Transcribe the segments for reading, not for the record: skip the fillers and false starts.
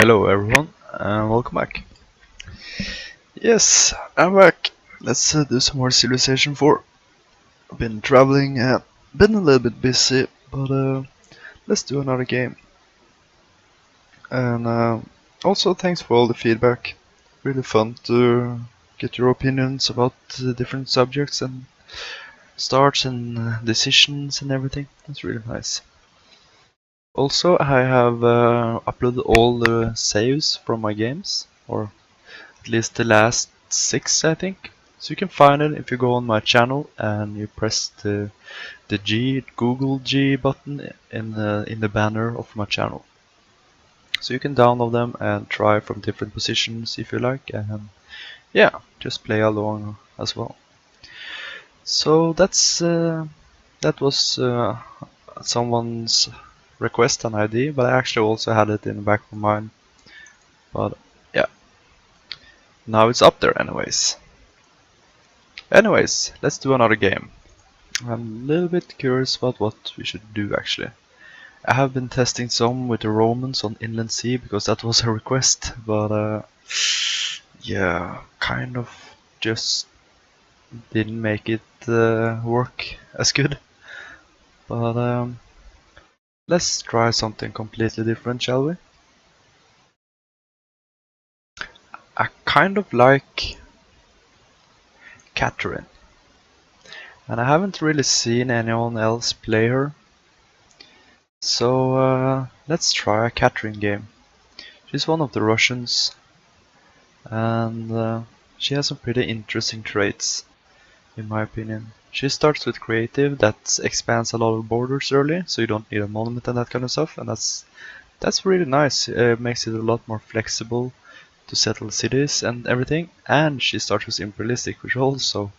Hello everyone and welcome back. Yes, I'm back. Let's do some more Civilization 4. I've been traveling and been a little bit busy, but let's do another game. And also thanks for all the feedback. Really fun to get your opinions about the different subjects and starts and decisions and everything. That's really nice. Also, I have uploaded all the saves from my games, or at least the last 6 I think. So you can find it if you go on my channel and you press the Google G button in the banner of my channel. So you can download them and try from different positions if you like, and yeah, just play along as well. So that was someone's request and idea, but I actually also had it in the back of my mind. But yeah, now it's up there anyways. Anyways, let's do another game. I'm a little bit curious about what we should do actually. I have been testing some with the Romans on Inland Sea because that was a request, but yeah, kind of just didn't make it work as good. But let's try something completely different, shall we? I kind of like Catherine, and I haven't really seen anyone else play her. So let's try a Catherine game. She's one of the Russians, and she has some pretty interesting traits, in my opinion. She starts with creative that expands a lot of borders early, so you don't need a monument and that kind of stuff, and that's really nice. It makes it a lot more flexible to settle cities and everything. And she starts with imperialistic, which also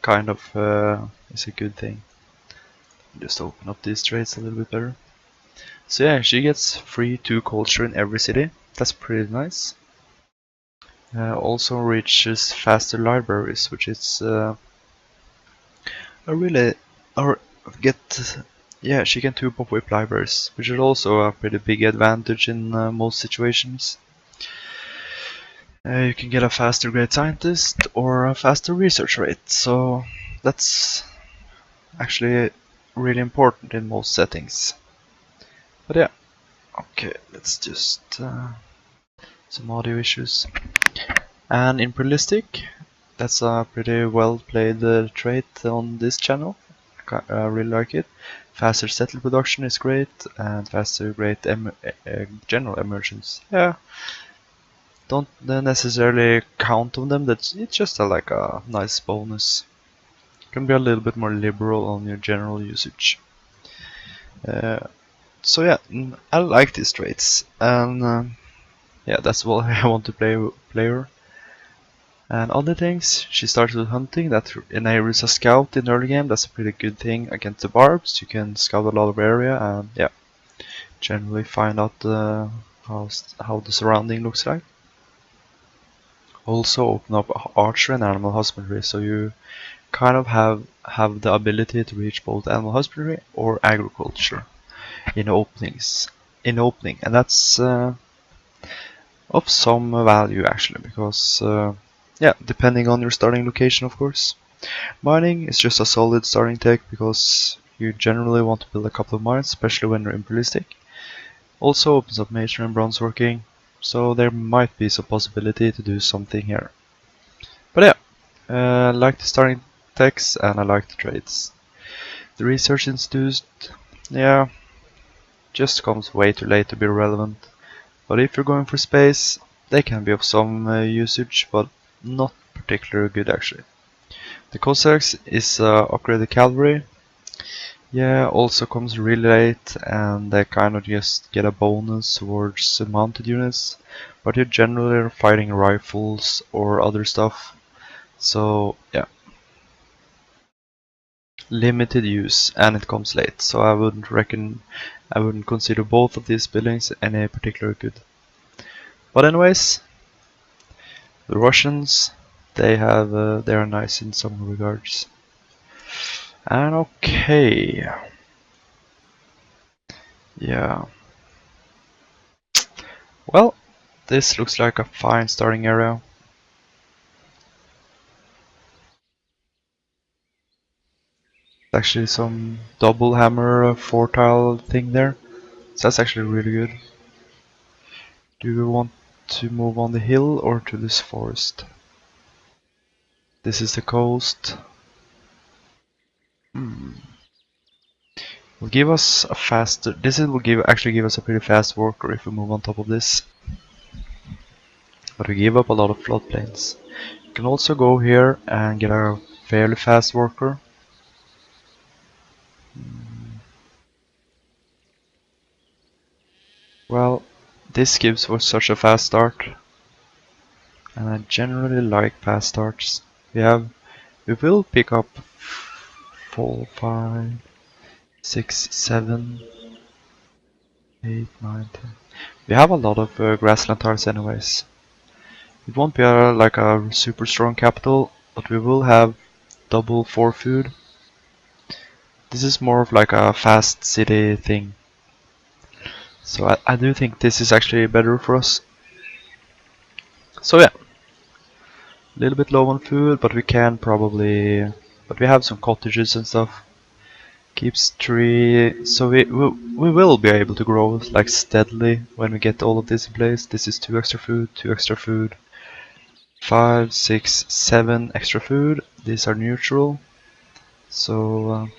kind of is a good thing. Just open up these traits a little bit better. So yeah, she gets free 2 culture in every city. That's pretty nice. Also reaches faster libraries, which is a really or get yeah, she can 2-pop whip libraries, which is also a pretty big advantage in most situations. You can get a faster great scientist or a faster research rate, so that's actually really important in most settings. But yeah, okay, let's just some audio issues. And imperialistic, that's a pretty well played trait on this channel. I really like it. Faster settle production is great, and faster great general emergence. Yeah, don't necessarily count on them. It's just like a nice bonus. You can be a little bit more liberal on your general usage. So yeah, I like these traits, and yeah, that's what I want to play her. And other things, she starts with hunting, that enables a scout in the early game. That's a pretty good thing against the barbs. You can scout a lot of area and yeah, generally find out how the surrounding looks like. Also open up archery and animal husbandry, so you kind of have the ability to reach both animal husbandry or agriculture in opening, and that's of some value actually, because yeah, depending on your starting location, of course. Mining is just a solid starting tech because you generally want to build a couple of mines, especially when you're imperialistic. Also opens up masonry and bronze working, so there might be some possibility to do something here. But yeah, I like the starting techs and I like the trades. The research institute, yeah, just comes way too late to be relevant. But if you're going for space, they can be of some usage, but not particularly good actually. The Cossacks is upgraded cavalry. Yeah, also comes really late, and they kind of just get a bonus towards mounted units, but you're generally fighting rifles or other stuff. So yeah, limited use, and it comes late. So I wouldn't consider both of these buildings any particular good. But anyways, the Russians, they are nice in some regards. And okay, yeah. Well, This looks like a fine starting area. Actually some double hammer 4-tile thing there. So that's actually really good. Do we want to move on the hill or to this forest? This is the coast. Will give us a faster. Will actually give us a pretty fast worker if we move on top of this. But we give up a lot of floodplains. You can also go here and get a fairly fast worker. Well, this gives us such a fast start, and I generally like fast starts. We will pick up 4, 5, 6, 7, 8, 9, 10. We have a lot of grassland tiles anyways. It won't be like a super strong capital, but we will have double 4 food. This is more of like a fast city thing. So I do think this is actually better for us. So yeah, a little bit low on food, but we can probably, but we have some cottages and stuff. Keeps 3, so we will be able to grow like steadily when we get all of this in place. This is 2 extra food, 2 extra food, 5, 6, 7 extra food. These are neutral, so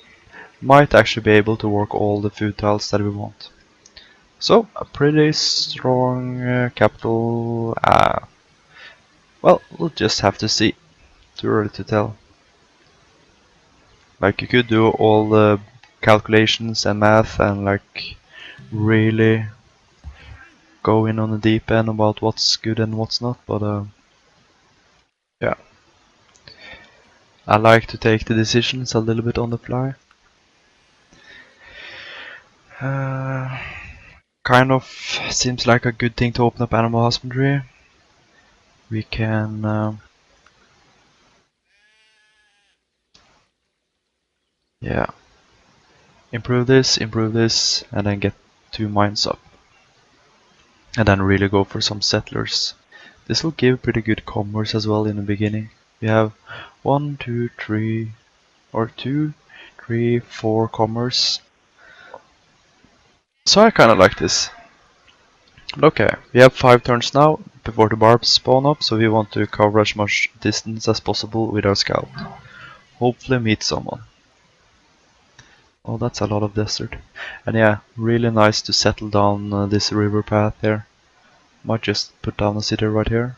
might actually be able to work all the food tiles that we want. So a pretty strong capital. Well, we'll just have to see. Too early to tell. Like you could do all the calculations and math and like really go in on the deep end about what's good and what's not, but yeah. I like to take the decisions a little bit on the fly. Kind of seems like a good thing to open up animal husbandry. We can yeah, improve this, and then get 2 mines up. And then really go for some settlers. This will give pretty good commerce as well in the beginning. We have 1, 2, 3, or 2, 3, 4 commerce. So I kinda like this. Okay, we have 5 turns now before the barbs spawn up, so we want to cover as much distance as possible with our scout. Hopefully meet someone. Oh, that's a lot of desert. And yeah, really nice to settle down this river path here. Might just put down a city right here.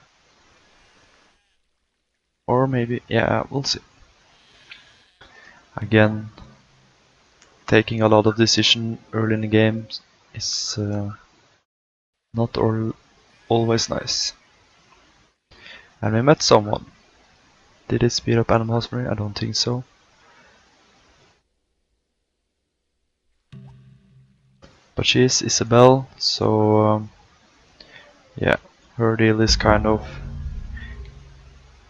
Or maybe, yeah, we'll see. Again, taking a lot of decision early in the game is not always nice. And we met someone. Did it speed up animal husbandry? I don't think so. But she is Isabel, so yeah, her deal is kind of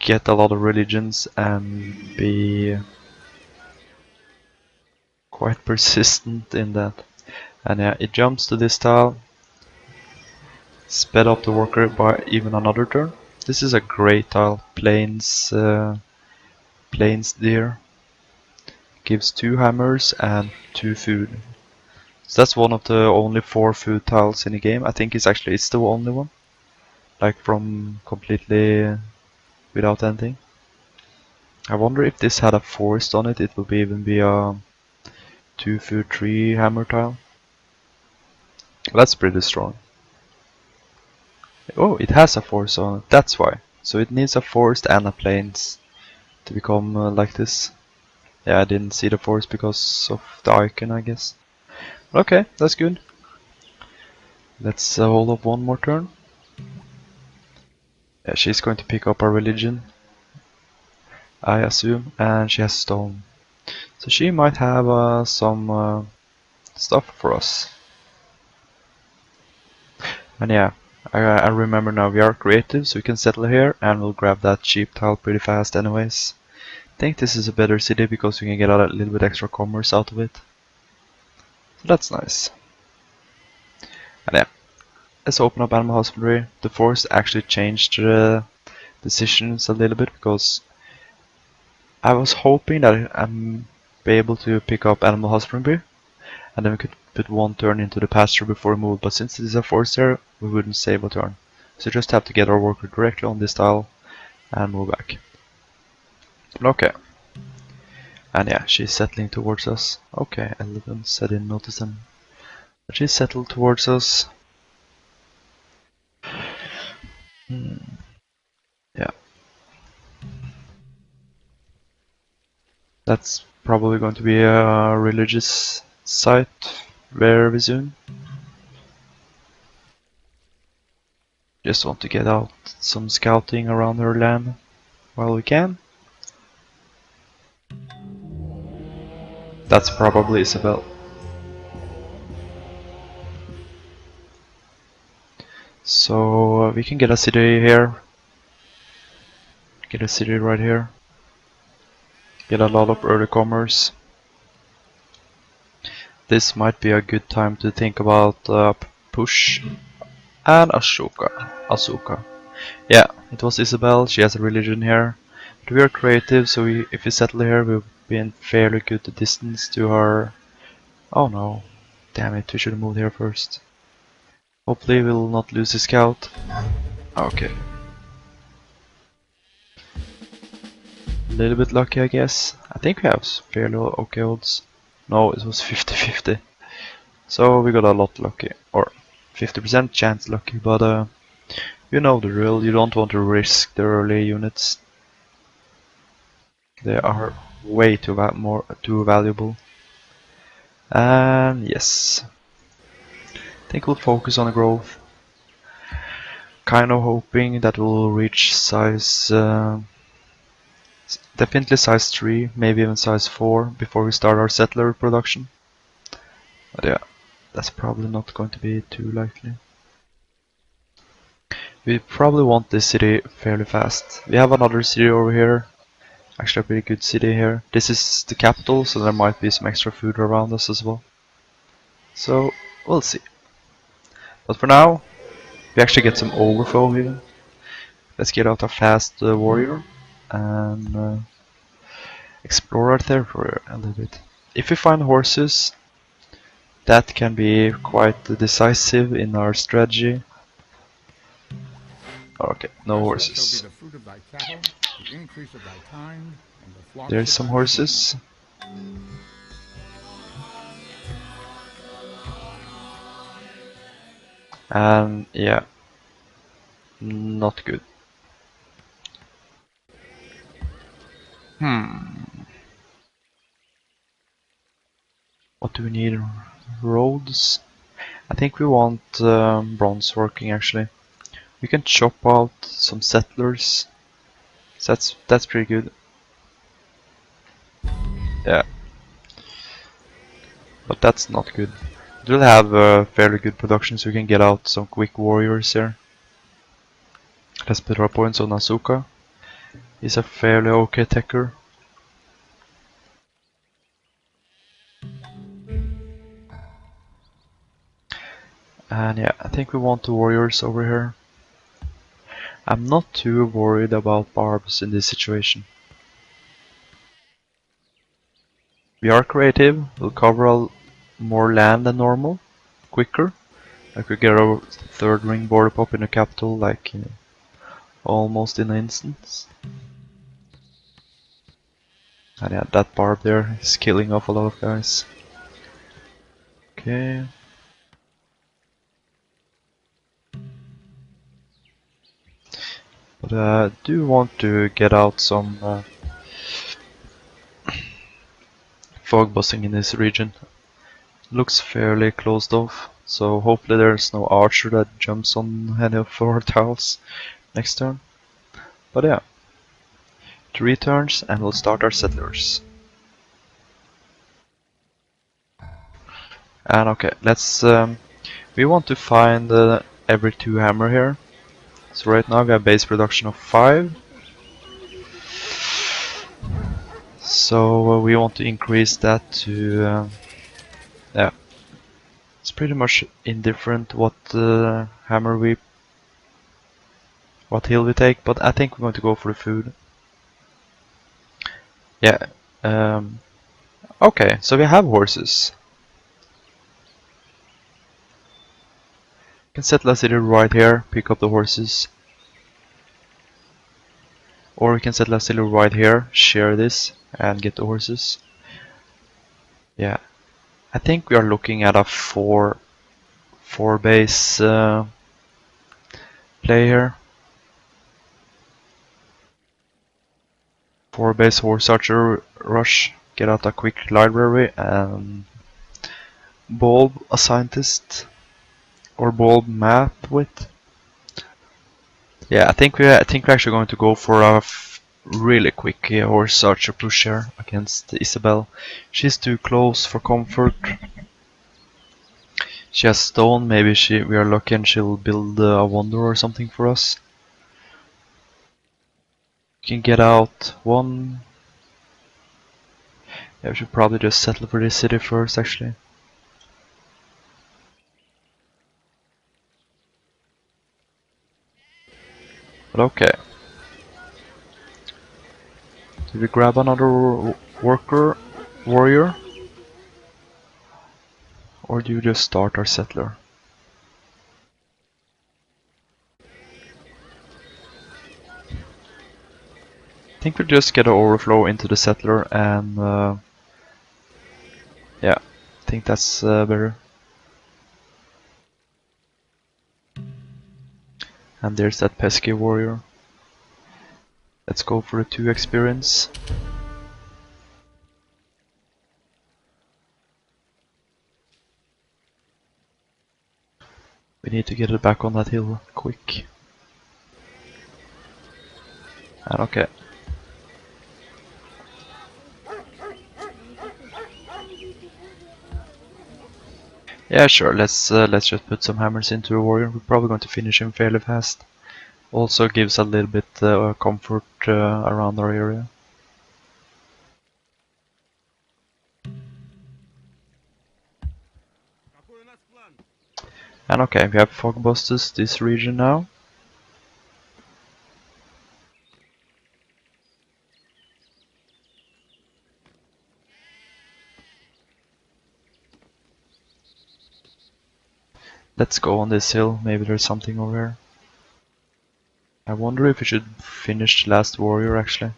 get a lot of religions and be quite persistent in that. And yeah, it jumps to this tile, sped up the worker by even another turn. This is a great tile, plains deer. Gives 2 hammers and 2 food. So that's one of the only 4 food tiles in the game. I think it's the only one. Like from completely without anything. I wonder if this had a forest on it, it would even be a 2 food 3 hammer tile. That's pretty strong. Oh, it has a forest on it, that's why. So it needs a forest and a plains to become like this. Yeah, I didn't see the forest because of the icon, I guess. Okay, that's good. Let's hold up one more turn. Yeah, she's going to pick up our religion, I assume, and she has stone. So she might have some stuff for us. And yeah, I remember now we are creative, so we can settle here and we'll grab that cheap tile pretty fast anyways. I think this is a better city because we can get a little bit extra commerce out of it. So that's nice. And yeah, let's open up animal husbandry. The force actually changed the decisions a little bit because I was hoping that I'm be able to pick up animal husbandry and then we could put one turn into the pasture before we move, but since it is a force there, we wouldn't save a turn. So just have to get our worker directly on this tile and move back. Okay. And yeah, she's settling towards us. Okay, elephants, I didn't notice them. But she's settled towards us. Yeah. That's probably going to be a religious site very soon. Just want to get out some scouting around her land while we can. That's probably Isabel. So we can get a city here. Get a city right here. Get a lot of early comers. This might be a good time to think about push and Asuka. Yeah, it was Isabel. She has a religion here. But we are creative, so if we settle here, we'll be in fairly good distance to her. Oh no. Damn it, we should have moved here first. Hopefully we'll not lose the scout. Okay. A little bit lucky, I guess. I think we have fairly okay odds. No, it was 50-50. So we got a lot lucky. Or 50% chance lucky, but you know the drill. You don't want to risk the early units. They are way too valuable. And yes. I think we'll focus on the growth. Kind of hoping that we'll reach size definitely size 3, maybe even size 4 before we start our settler production. But yeah, that's probably not going to be too likely. We probably want this city fairly fast. We have another city over here. Actually a pretty good city here. This is the capital, so there might be some extra food around us as well. So, we'll see. But for now, we actually get some overflow here. Let's get out a fast warrior and explore our territory a little bit. If we find horses, that can be quite decisive in our strategy. Okay, no horses. There's some horses. And yeah, not good. What do we need? Roads? I think we want bronze working actually. We can chop out some settlers. So that's pretty good. Yeah. But that's not good. We'll have fairly good production so we can get out some quick warriors here. Let's put our points on Asuka. He's a fairly okay techer. And yeah, I think we want the warriors over here. I'm not too worried about barbs in this situation. We are creative, we'll cover more land than normal, quicker. I could get our third ring border pop in the capital like almost in an instant. And yeah, that barb there is killing off a lot of guys. Okay. But I do want to get out some fog bossing in this region. Looks fairly closed off, so hopefully there's no archer that jumps on any of our tiles next turn. But yeah, 3 turns and we'll start our settlers. And okay, let's we want to find every 2 hammer here. So right now we have base production of 5. So we want to increase that to yeah, let's pretty much indifferent what what hill we take, but I think we're going to go for the food. Yeah. Okay, so we have horses. We can settle a city right here, pick up the horses. Or we can settle a city right here, share this, and get the horses. Yeah. I think we are looking at a four base play here. 4 base horse archer rush. Get out a quick library and bulb a scientist or bulb math with. Yeah, I think we're actually going to go for a really quick horse archer push here against Isabel. She's too close for comfort. She has stone. Maybe we are lucky and she'll build a wonder or something for us. We can get out one. Yeah, we should probably just settle for this city first, actually. But okay. Did we grab another warrior? Or do you just start our settler? I think we'll just get an overflow into the settler and yeah, I think that's better. And there's that pesky warrior. Let's go for a 2 experience. We need to get it back on that hill quick. And okay. Yeah, sure. Let's just put some hammers into a warrior. We're probably going to finish him fairly fast. Also gives a little bit comfort around our area. And okay, we have fog busters this region now. Let's go on this hill. Maybe there's something over here. I wonder if we should finish the last warrior actually.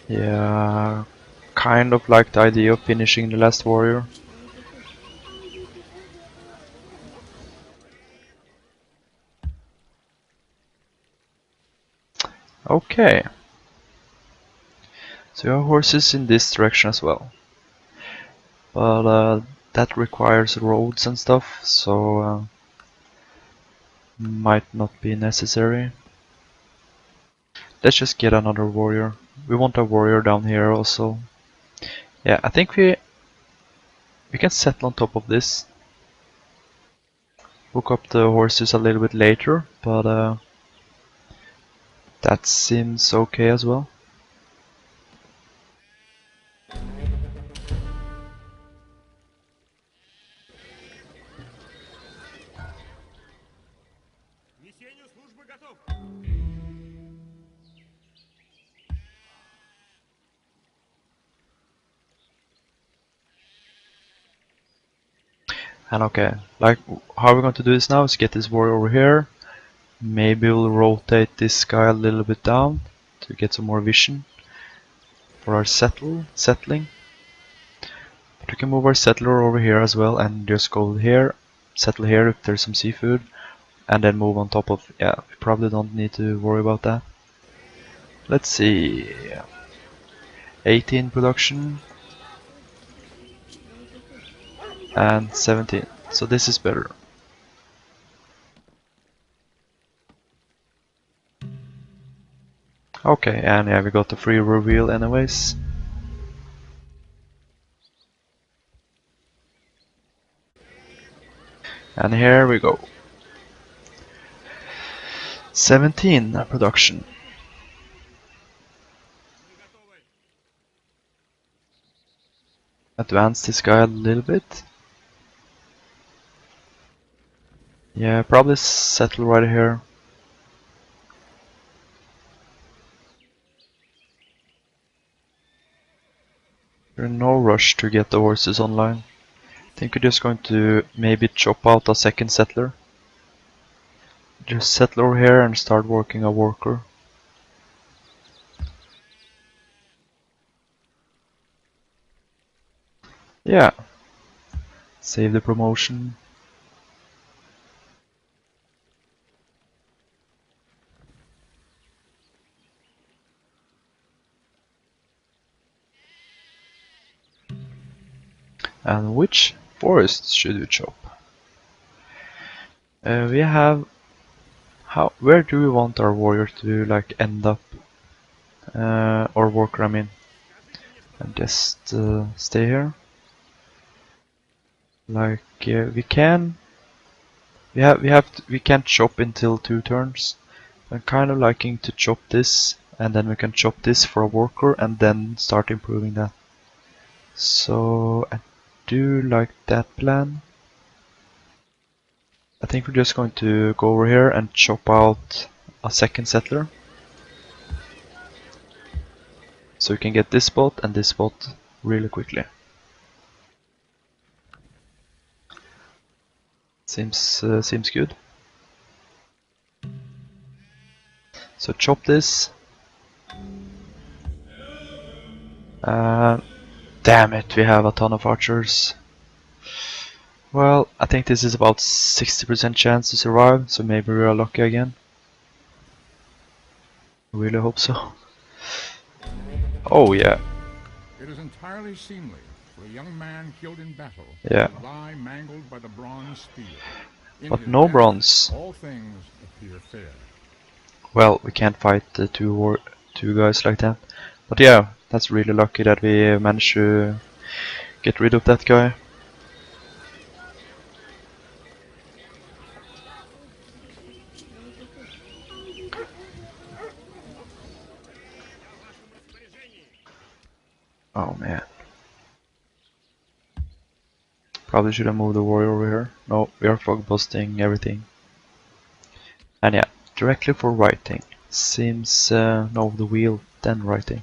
Yeah, kind of like the idea of finishing the last warrior. Okay. So we have horses in this direction as well. But that requires roads and stuff, so might not be necessary. Let's just get another warrior. We want a warrior down here also. Yeah, I think we can settle on top of this. Hook up the horses a little bit later, but that seems okay as well. And okay, like how we're going to do this now is get this warrior over here. Maybe we'll rotate this guy a little bit down to get some more vision for our settling. But we can move our settler over here as well and just go here, settle here if there's some seafood, and then move on top of. Yeah, we probably don't need to worry about that. Let's see. 18 production and 17. So this is better. Okay, and yeah, we got the free reveal anyways. And here we go. 17 production. advance this guy a little bit. Yeah, probably settle right here. There's no rush to get the horses online. I think we're just going to maybe chop out a second settler. Just settle over here and start working a worker. Yeah. Save the promotion. And which forests should we chop? We have where do we want our warrior to like end up? Or worker, I mean. And just stay here. Like we can we can't chop until 2 turns. I'm kind of liking to chop this, and then we can chop this for a worker and then start improving that. So I do like that plan. I think we're just going to go over here and chop out a second settler. So we can get this spot and this spot really quickly. Seems good. So chop this. Damn it, we have a ton of archers. Well, I think this is about 60% chance to survive, so maybe we are lucky again. I really hope so. Oh yeah. It is entirely seemly for a young man killed in battle Yeah. to lie mangled by the bronze spear. In But his no death, bronze. all things appear fair. Well, we can't fight the two guys like that. But yeah, that's really lucky that we managed to get rid of that guy. Oh man. Probably should have moved the warrior over here. No, we are fog busting everything. And yeah, directly for writing. Seems no, the wheel, then writing.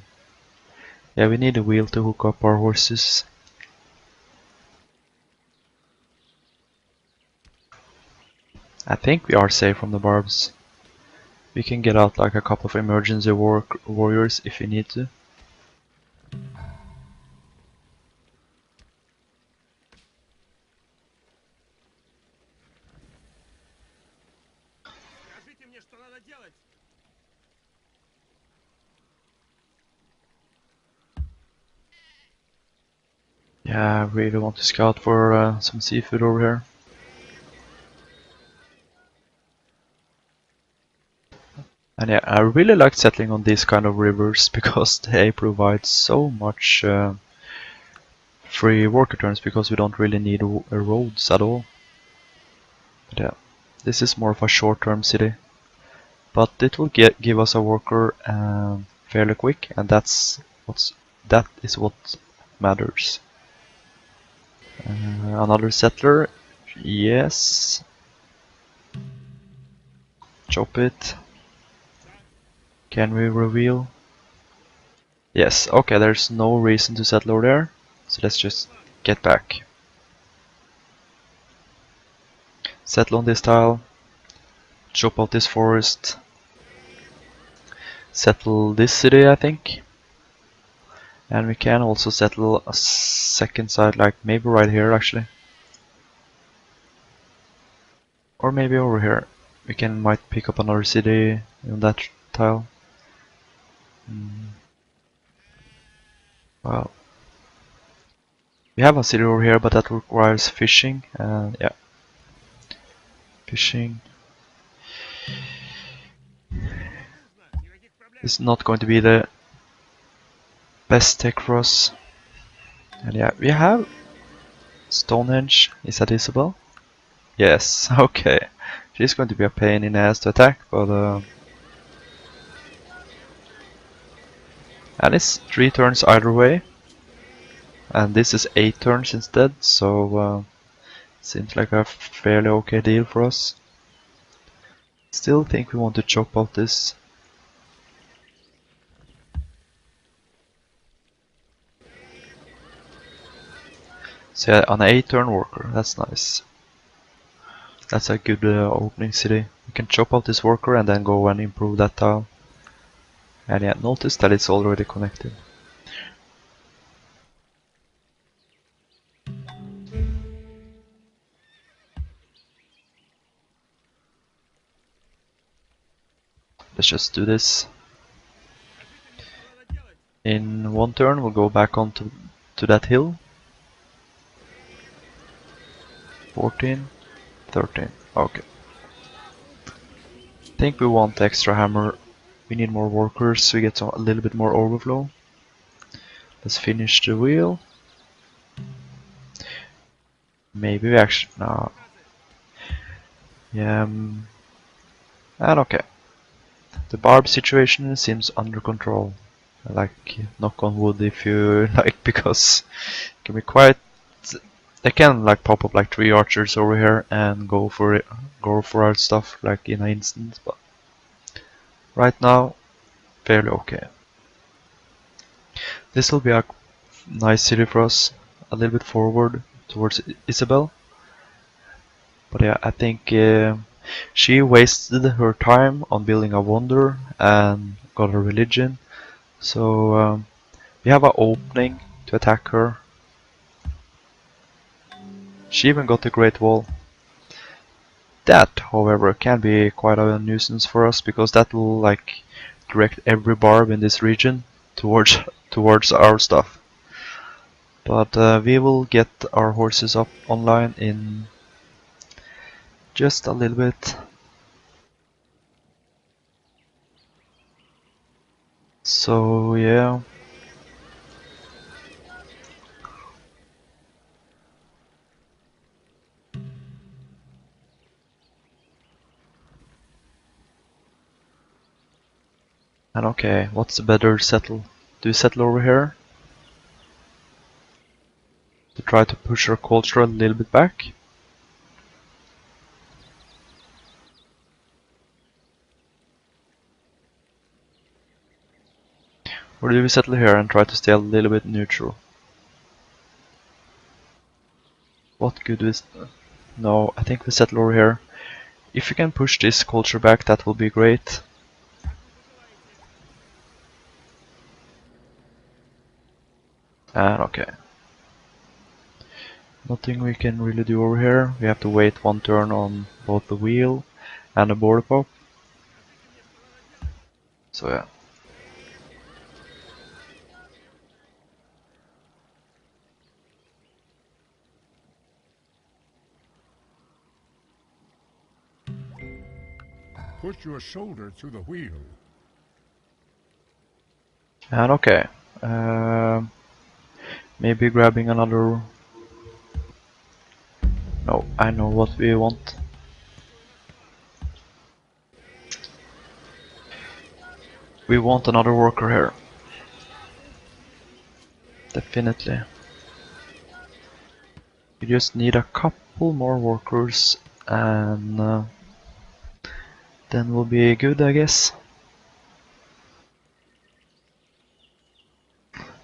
Yeah, we need a wheel to hook up our horses. I think we are safe from the barbs. We can get out like a couple of emergency warriors if we need to. Yeah, I really want to scout for some seafood over here. And yeah, I really like settling on these kind of rivers because they provide so much free worker turns because we don't really need roads at all. But yeah, this is more of a short-term city. But it will give us a worker fairly quick, and that is what matters. Another settler, yes. Chop it. Can we reveal? Yes, okay, there's no reason to settle over there, so let's just get back. Settle on this tile. Chop out this forest. Settle this city, I think. And we can also settle a second side, like maybe right here actually. Or maybe over here. We might pick up another city on that tile. Well, we have a city over here, but that requires fishing, and yeah. Fishing. It's not going to be the best tech for us. And yeah, we have Stonehenge. Is that Isabel? Yes, okay. She's going to be a pain in the ass to attack, but and it's 3 turns either way. and this is 8 turns instead, so seems like a fairly okay deal for us. Still think we want to chop out this. So yeah, on an 8 turn worker, that's nice. That's a good opening city. We can chop out this worker and then go and improve that tile. And yeah, notice that it's already connected. Let's just do this. In 1 turn we'll go back onto that hill. 14, 13, okay. I think we want extra hammer. We need more workers so we get a little bit more overflow. Let's finish the wheel. Maybe we actually... no. Yeah, and okay. The barb situation seems under control. Like, knock on wood if you like, because it can be quite... They can like pop up like 3 archers over here and go for our stuff like in an instant, but right now fairly okay. This will be a nice city for us, a little bit forward towards Isabel. But yeah, I think she wasted her time on building a wonder and got a religion. So we have an opening to attack her. She even got a great wall. That, however, can be quite a nuisance for us because that will like direct every barb in this region towards our stuff. But we will get our horses up online in just a little bit. So yeah. And okay, what's the better settle? Do we settle over here? To try to push our culture a little bit back? Or do we settle here and try to stay a little bit neutral? What good is... No, I think we settle over here. If you can push this culture back, that will be great. And okay. Nothing we can really do over here. We have to wait 1 turn on both the wheel and the border pop. So yeah. Put your shoulder to the wheel. And okay. Maybe grabbing another... No, I know what we want. We want another worker here. Definitely. We just need a couple more workers and then we'll be good, I guess.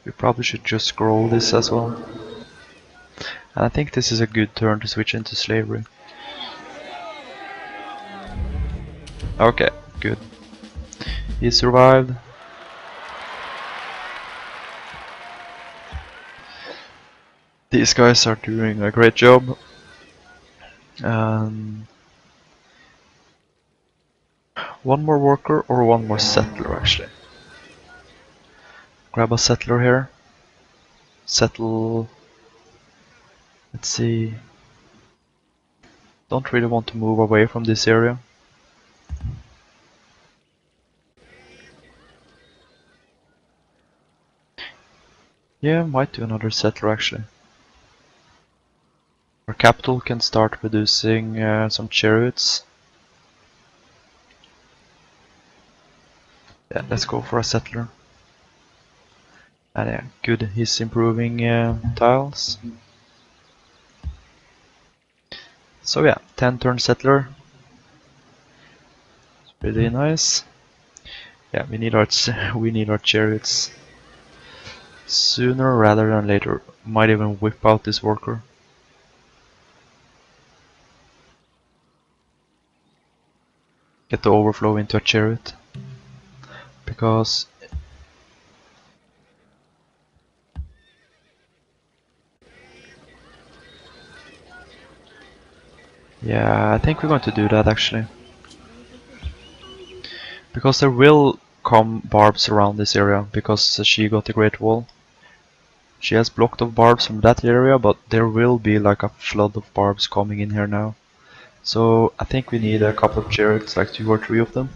We probably should just scroll this as well. And I think this is a good turn to switch into slavery. Okay, good. He survived. These guys are doing a great job. And one more worker or one more settler actually. Grab a settler here. Settle. Let's see. Don't really want to move away from this area. Yeah, might do another settler actually. Our capital can start producing some chariots. Yeah, let's go for a settler. And yeah, good, he's improving tiles. So yeah, 10 turn settler. It's pretty nice. Yeah, we need our chariots sooner rather than later. Might even whip out this worker. Get the overflow into a chariot. Because yeah, I think we're going to do that actually. Because there will come barbs around this area because she got the Great Wall. She has blocked off barbs from that area, but there will be like a flood of barbs coming in here now. So I think we need a couple of chariots, like 2 or 3 of them.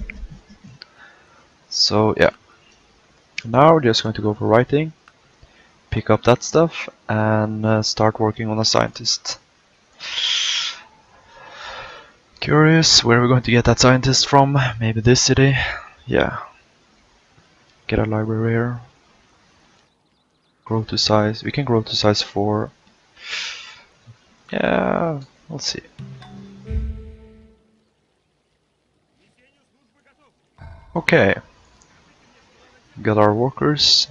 So yeah. Now we're just going to go for writing, pick up that stuff, and start working on a scientist. Curious where we're going to get that scientist from. Maybe this city. Yeah. Get a library here. Grow to size. We can grow to size 4. Yeah, we'll see. Okay. Got our workers.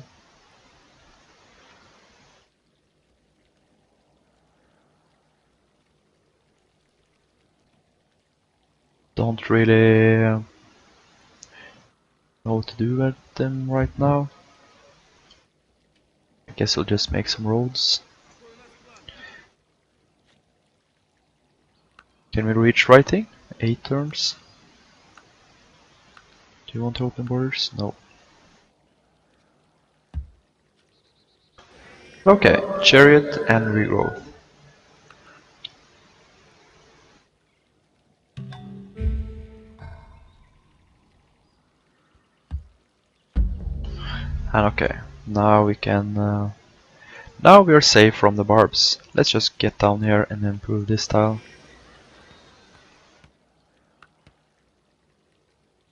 Don't really know what to do with them right now. I guess we'll just make some roads. Can we reach writing? 8 turns. Do you want to open borders? No. Okay, chariot and regrowth. And okay, now we can. Now we are safe from the barbs. Let's just get down here and improve this tile.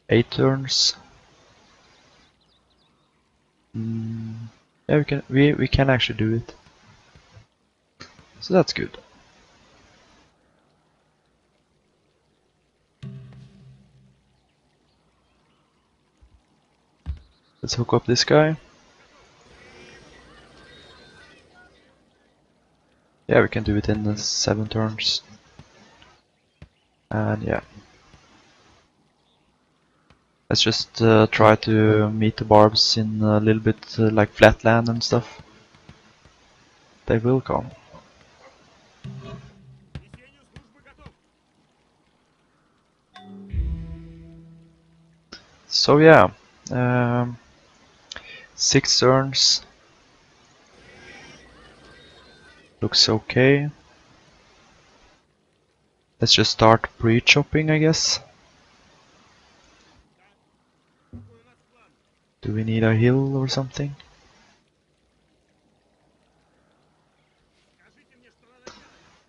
8 turns. Yeah, we can actually do it. So that's good. Let's hook up this guy. Yeah, we can do it in 7 turns. And yeah. Let's just try to meet the barbs in a little bit like flat land and stuff. They will come. So yeah, 6 turns. Looks okay. Let's just start pre-chopping, I guess. Do we need a hill or something?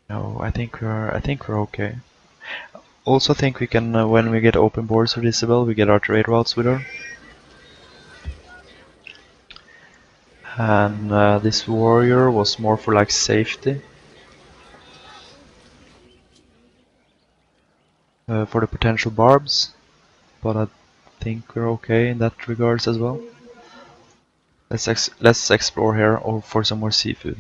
No, I think we're okay. Also think we can when we get open borders with Isabel, we get our trade routes with her. And this warrior was more for like safety. For the potential barbs. But I think we're okay in that regards as well. Let's explore here or for some more seafood.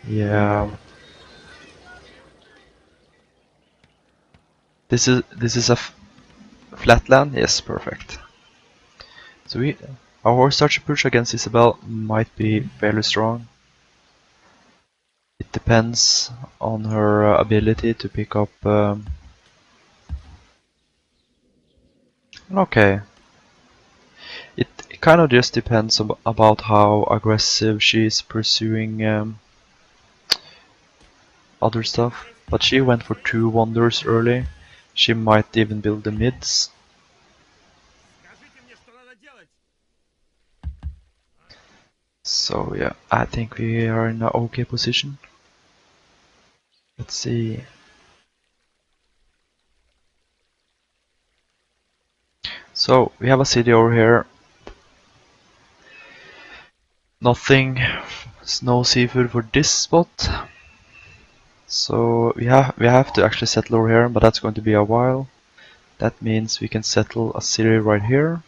Yeah. This is a flatland. Yes, perfect. So our horse archer push against Isabel might be fairly strong. It depends on her ability to pick up. Okay. It kind of just depends about how aggressive she is pursuing other stuff. But she went for 2 wonders early. She might even build the mids. So yeah, I think we are in an okay position. Let's So we have a city over here. Nothing, no seafood for this spot. So we have to actually settle over here, but that's going to be a while. That means we can settle a city right here.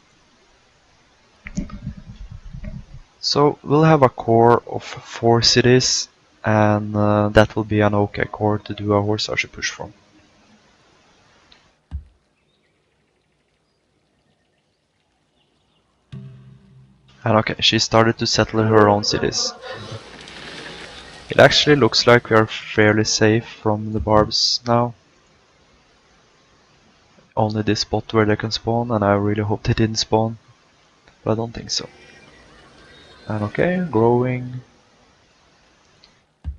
So we'll have a core of 4 cities, and that will be an okay core to do a horse archer push from. And okay, she started to settle her own cities. It actually looks like we are fairly safe from the barbs now. Only this spot where they can spawn, and I really hope they didn't spawn, but I don't think so. And okay, growing.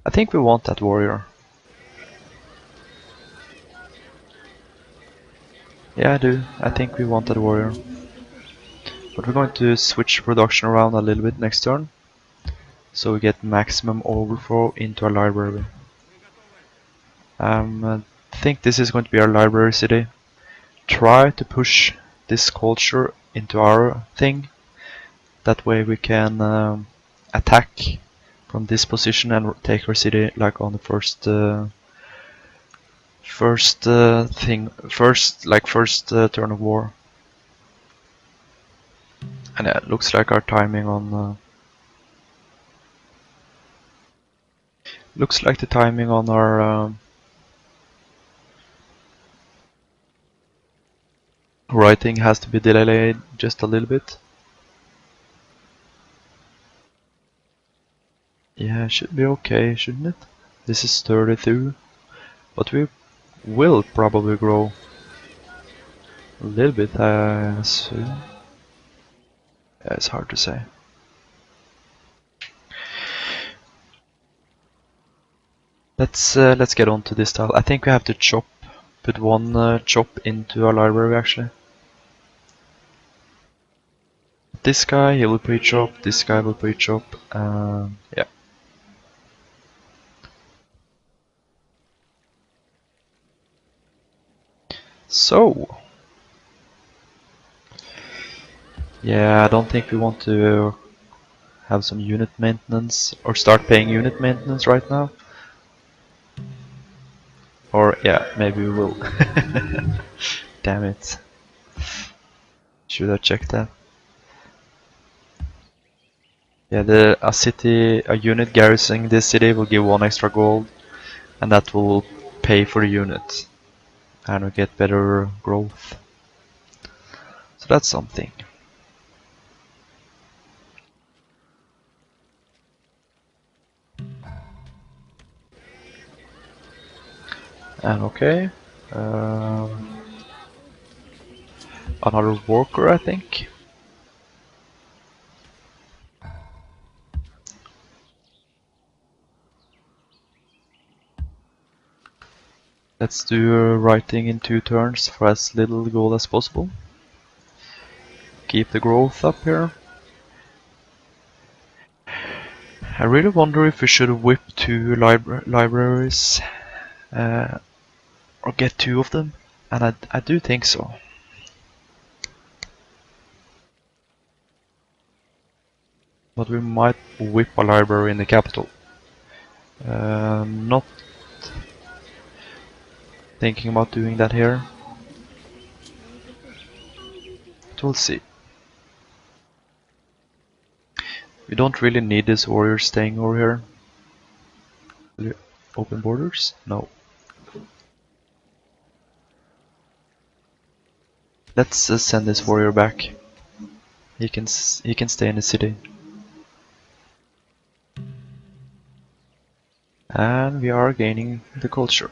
I think we want that warrior. Yeah, I do. I think we want that warrior. But we're going to switch production around a little bit next turn, so we get maximum overflow into our library. I think this is going to be our library city. Try to push this culture into our thing. That way we can attack from this position and take our city like on the first turn of war. And yeah, it looks like our timing on looks like the timing on our writing has to be delayed just a little bit. Yeah, it should be okay, shouldn't it? This is 32, but we will probably grow a little bit soon. Yeah, it's hard to say. Let's get on to this tile. I think we have to put one chop into our library actually. This guy, he will pre-chop, this guy will pre-chop, yeah. So, yeah, I don't think we want to have some unit maintenance or start paying unit maintenance right now. Or yeah, maybe we will. Damn it. Should I check that? Yeah, a unit garrisoning this city will give 1 extra gold, and that will pay for the unit, and we get better growth. So that's something. And okay, another worker, I think. Let's do writing in 2 turns for as little gold as possible. Keep the growth up here. I really wonder if we should whip 2 libraries or get 2 of them, and I do think so. But we might whip a library in the capital. Not thinking about doing that here. But we'll see. We don't really need this warrior staying over here. Will you open borders? No. Let's send this warrior back. He can stay in the city. And we are gaining the culture.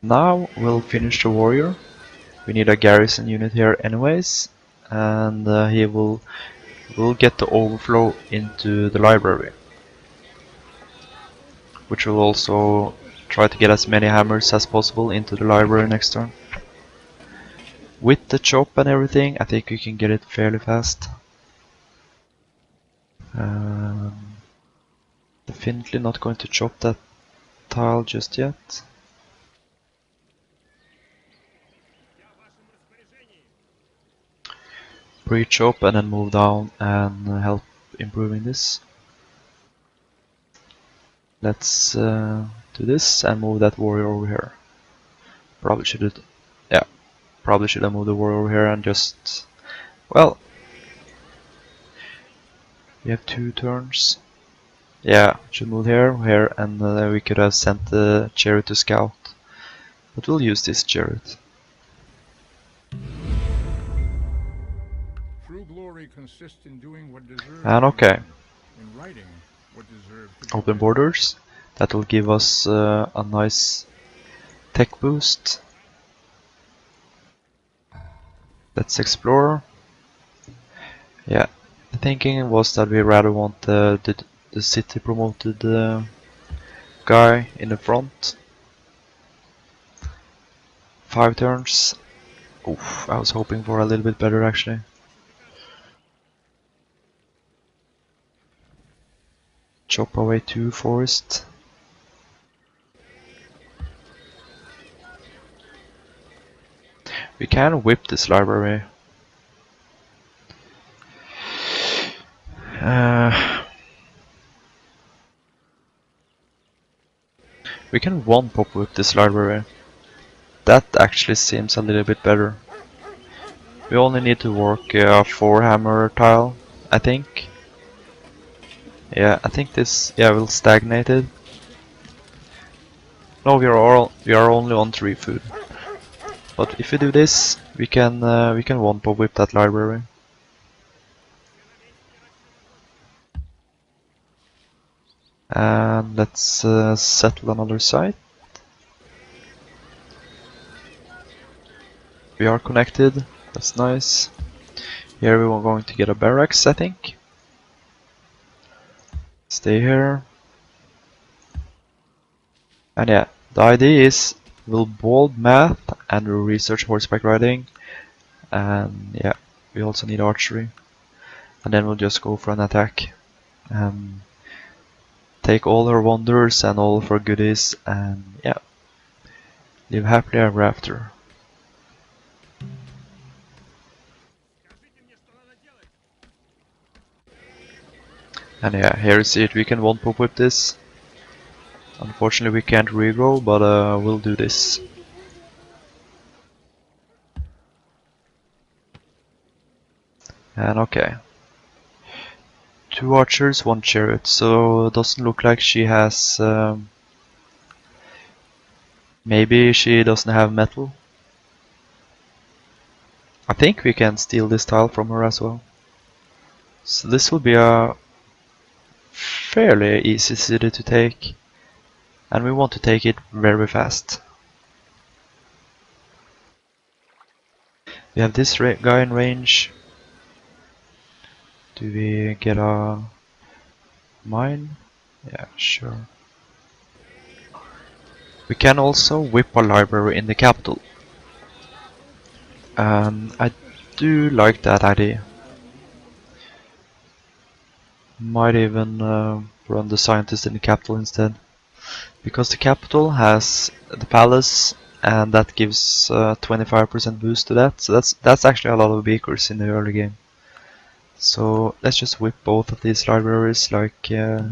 Now we'll finish the warrior. We need a garrison unit here anyways, and he will get the overflow into the library, which will also try to get as many hammers as possible into the library next turn. With the chop and everything, I think we can get it fairly fast. Definitely not going to chop that tile just yet. breach up and then move down and help improving this. Let's do this and move that warrior over here. Probably should have, yeah, probably should have moved the warrior over here and just, well, we have 2 turns. Yeah, should move here, and we could have sent the chariot to scout. But we'll use this chariot. True glory consists in doing what deserves And to be okay, done, in writing what deserves to be open read. borders. That will give us a nice tech boost. Let's explore. Yeah, the thinking was that we rather want the city promoted guy in the front. 5 turns. Oof, I was hoping for a little bit better actually. Chop away 2 forest. We can whip this library. We can one pop whip this library. That actually seems a little bit better. We only need to work a 4 hammer tile, I think. Yeah, I think this will stagnate it. No, we are only on 3 food. But if we do this, we can one pop whip that library. And let's settle another site. We are connected. That's nice. Here we are going to get a barracks, I think. Stay here. And yeah, the idea is we'll bold math and we'll research horseback riding. And yeah, we also need archery. And then we'll just go for an attack. And take all her wonders and all of her goodies and yeah, live happily ever after. And yeah, here you see it, we can one pop whip this. Unfortunately we can't regrow, but we'll do this. And okay. 2 archers, 1 chariot, so it doesn't look like she has... maybe she doesn't have metal. I think we can steal this tile from her as well. So this will be a fairly easy city to take. And we want to take it very fast. We have this guy in range. Do we get a mine? Yeah, sure. We can also whip a library in the capital. I do like that idea. Might even run the scientist in the capital instead. Because the capital has the palace and that gives 25% boost to that. So that's actually a lot of beakers in the early game. So let's just whip both of these libraries like yeah.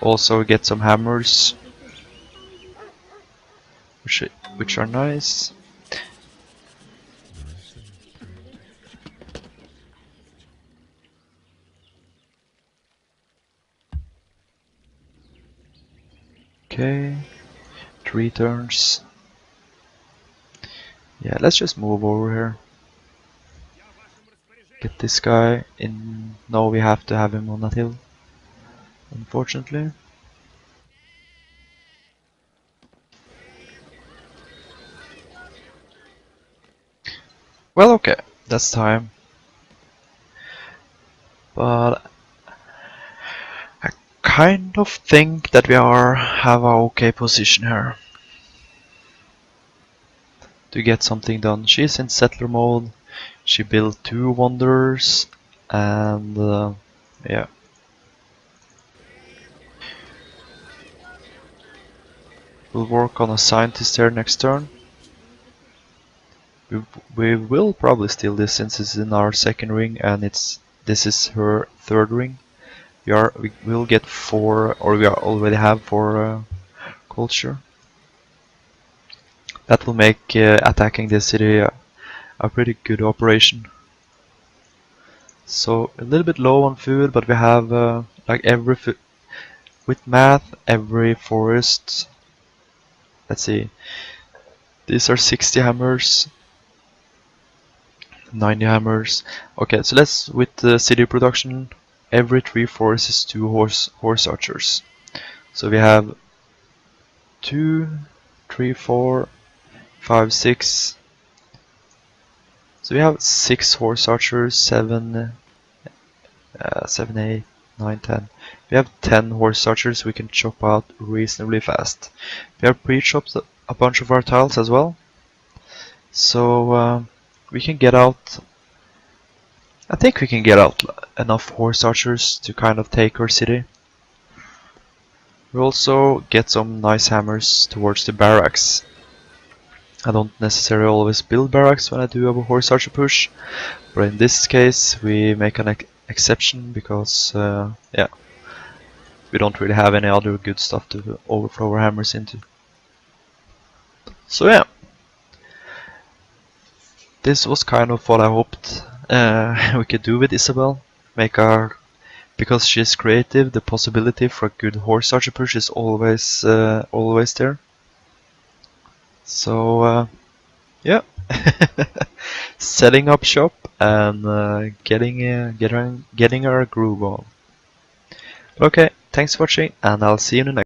Also get some hammers, which are nice. Okay, 3 turns. Yeah, let's just move over here. Get this guy in. No, we have to have him on that hill, unfortunately. Well, okay, that's time. But I kind of think that we have a okay position here to get something done. She's in settler mode. She built 2 wonders, and yeah. We'll work on a scientist here next turn. We will probably steal this since it's in our second ring and this is her third ring. We will get 4, or we already have 4 culture. That will make attacking this city a pretty good operation. So a little bit low on food, but we have like with math, every forest. Let's see. These are 60 hammers, 90 hammers. Okay, so let's with the city production. Every 3 forests is 2 horse archers. So we have 2, 3, 4, 5, 6. So we have 6 horse archers, 7, 8, 9, 10. We have 10 horse archers we can chop out reasonably fast. We have pre-chopped a bunch of our tiles as well. So we can get out. I think we can get out enough horse archers to kind of take our city. We also get some nice hammers towards the barracks. I don't necessarily always build barracks when I do a horse archer push, but in this case we make an exception because yeah, we don't really have any other good stuff to overflow our hammers into. So yeah, this was kind of what I hoped we could do with Isabel. Because she's creative, the possibility for a good horse archer push is always there. So yeah, setting up shop and getting our groove on. Okay, thanks for watching, and I'll see you in the next.